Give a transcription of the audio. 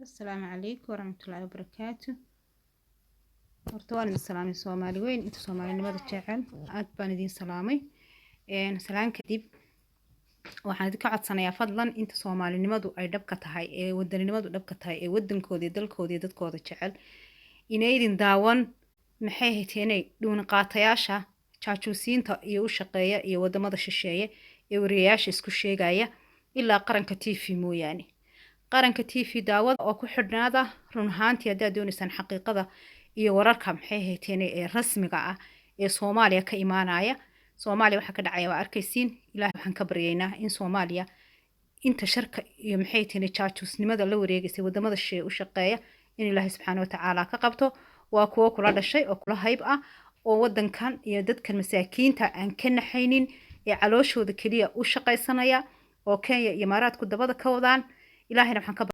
السلام عليكم ورحمة الله وبركاته. horta waan idin salaamay Soomaali weyn inta Soomaalinimada jecel aad baan idin salaamay salaan kadib waxaan idin ka codsanayaa fadlan inta Soomaalinimadu ay dhabka tahay ee wadaninimadu dhabka tahay ee wadankooda dalkooda iyo dadkooda jecel inay idin daawan maxay hayteenay dhuun qaatayaasha jaajuusiinta iyo u shaqeeya iyo wadamada shisheeye ee wariyaasha isku sheegaya ilaa qaranka TV mooyaane qaranka TV daawada oo ku xidhnaada run ahaantii haddaad doonaysaan xaqiiqada iyo wararka maxay hayteen ee rasmiga ah ee Soomaaliya ka imaanaya Soomaaliya waxa ka dhacaya waa arkaysiin ilaahay waxaan ka baryaynaa in Soomaaliya inta sharka iyo maxay hayteen jaajuusnimada la wareegaysay wadamada shisheeye u shaqeeya in ilaahay subxaanahu wa tacaala ka qabto waa kuwo kula dhashay oo kula hayb ah oo wadankan iyo dadkan masaakiinta aan ka naxaynin ee calooshooda kaliya u shaqaysanaya oo Kenya iyo Imaaraadku dabada ka wadaan ilaahayna waxaan ka